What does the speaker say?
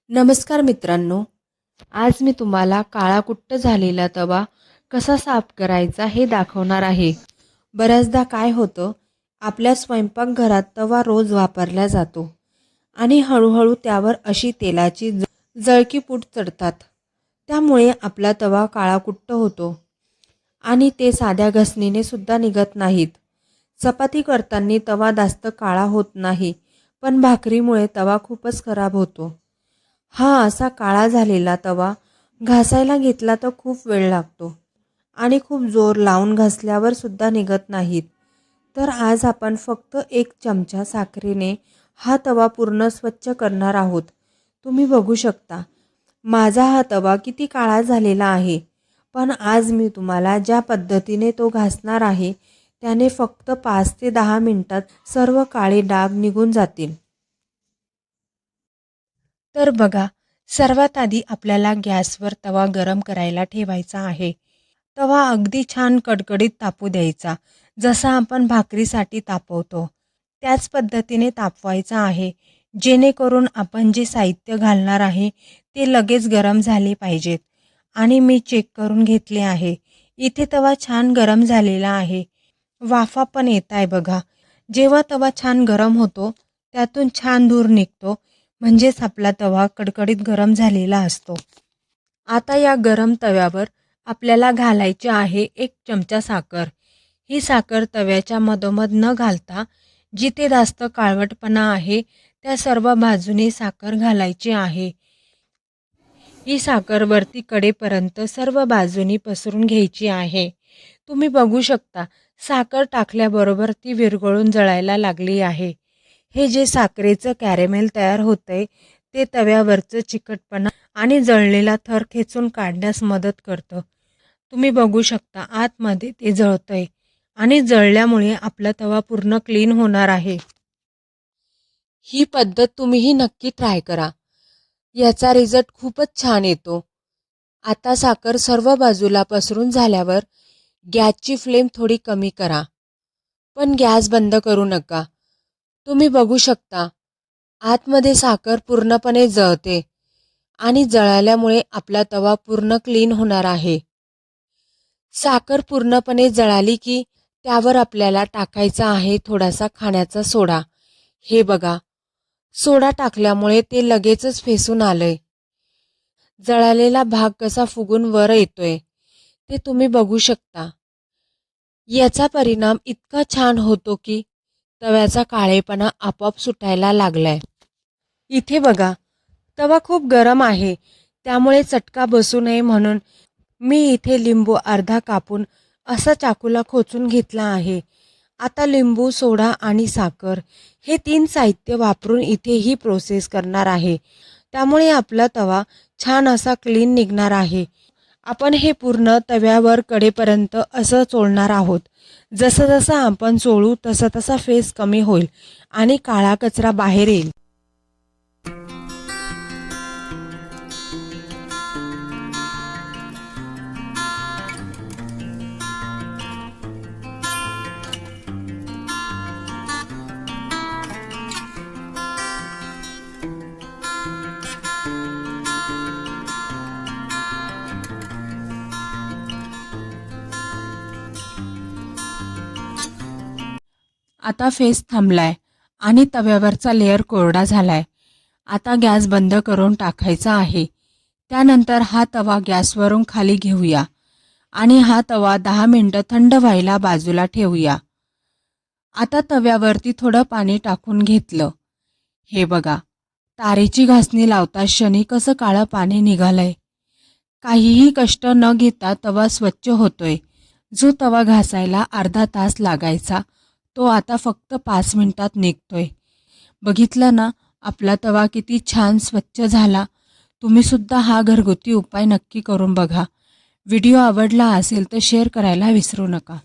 नमस्कार मित्रांनो, आज मी तुम्हाला काळा कुट्ट झालेला तवा कसा साफ करायचा हे दाखवणार आहे। बऱ्याचदा काय होतं, आपल्या स्वयंपाकघरात तवा रोज वापरला जातो आणि हळूहळू त्यावर अशी तेलाची जळकी पूड चढतात। त्यामुळे आपला तवा काळा कुट्ट होतो आणि ते साध्या घसणीने सुद्धा निघत नाहीत। चपाती करताना तवा जास्त काळा होत नाही, पण भाकरीमुळे तवा खूपच खराब होतो। हा असा काळा झालेला तवा घासायला घेतला तर खूप वेळ लागतो आणि खूप जोर लावून घासल्यावर सुद्धा निघत नाहीत। तर आज आपण फक्त 1 चमचा साखरेने हा तवा पूर्ण स्वच्छ करणार आहोत। तुम्ही बघू शकता माझा हा तवा किती काळा झालेला आहे, पण आज मी तुम्हाला ज्या पद्धतीने तो घासणार आहे त्याने फक्त 5 ते 10 मिनिटात सर्व काळे डाग निघून जातील। तर बघा, सर्वात आधी आपल्याला गॅसवर तवा गरम करायला ठेवायचा आहे। तवा अगदी छान कडकडीत तापू द्यायचा, जसा आपण भाकरीसाठी तापवतो त्याच पद्धतीने तापवायचा आहे, जेणेकरून आपण जे साहित्य घालणार आहे ते लगेच गरम झाले पाहिजेत। आणि मी चेक करून घेतले आहे, इथे तवा छान गरम झालेला आहे, वाफा पण येत आहे बघा। जेव्हा तवा छान गरम होतो त्यातून छान धूर निघतो, म्हणजेच आपला तवा कडकडीत गरम झालेला असतो। आता या गरम तव्यावर आपल्याला घालायची आहे 1 चमचा साखर। ही साखर तव्याच्या मधोमध न घालता जिथे जास्त काळवटपणा आहे त्या सर्व बाजूने साखर घालायची आहे। ही साखर वरती कडेपर्यंत सर्व बाजूनी पसरून घ्यायची आहे। तुम्ही बघू शकता साखर टाकल्याबरोबर ती विरघळून जळायला लागली आहे। हे जे साखरेचं कॅरेमेल तयार होतंय ते तव्यावरचं चिकटपणा आणि जळलेला थर खेचून काढण्यास मदत करतं। तुम्ही बघू शकता आतमध्ये ते जळतंय आणि जळल्यामुळे आपला तवा पूर्ण क्लीन होणार आहे। ही पद्धत तुम्हीही नक्की ट्राय करा, याचा रिझल्ट खूपच छान येतो। आता साखर सर्व बाजूला पसरून झाल्यावर गॅसची फ्लेम थोडी कमी करा, पण गॅस बंद करू नका। तुम्ही बघू शकता आतमध्ये साखर पूर्णपणे जळते आणि जळाल्यामुळे आपला तवा पूर्ण क्लीन होणार आहे। साखर पूर्णपणे जळाली की त्यावर आपल्याला टाकायचा आहे थोडासा खाण्याचा सोडा। हे बघा, सोडा टाकल्यामुळे ते लगेचच फेसून आलंय। जळालेला भाग कसा फुगून वर येतोय ते तुम्ही बघू शकता। याचा परिणाम इतका छान होतो की तव्याचा काळेपणा आपोआप सुटायला लागलाय। इथे बघा, तवा खूप गरम आहे, त्यामुळे चटका बसू नये म्हणून मी इथे लिंबू अर्धा कापून असा चाकूला खोचून घेतला आहे। आता लिंबू, सोडा आणि साखर हे 3 साहित्य वापरून इथे ही प्रोसेस करणार आहे, त्यामुळे आपला तवा छान असा क्लीन निघणार आहे। आपण हे पूर्ण तव्यावर कडेपर्यंत असं चोळणार आहोत। जसं जसं आपण चोळू तसा तसा फेस कमी होईल आणि काळा कचरा बाहेर येईल। आता फेस थांबलाय आणि तव्यावरचा लेयर कोरडा झालाय। आता गॅस बंद करून टाकायचा आहे। त्यानंतर हा तवा गॅसवरून खाली घेऊया आणि हा तवा 10 मिनिटं थंड व्हायला बाजूला ठेवूया। आता तव्यावरती थोडं पाणी टाकून घेतलं। हे बघा, तारेची घासणी लावता क्षणी कसं काळं पाणी निघालंय। काहीही कष्ट न घेता तवा स्वच्छ होतोय। जो तवा घासायला अर्धा तास लागायचा तो आता फक्त 5 मिनिटात निघतोय। बघितलं ना, आपला तवा किती छान स्वच्छ झाला। तुम्ही सुद्धा हा घरगुती उपाय नक्की करून बघा। व्हिडिओ आवडला असेल तर शेअर करायला विसरू नका।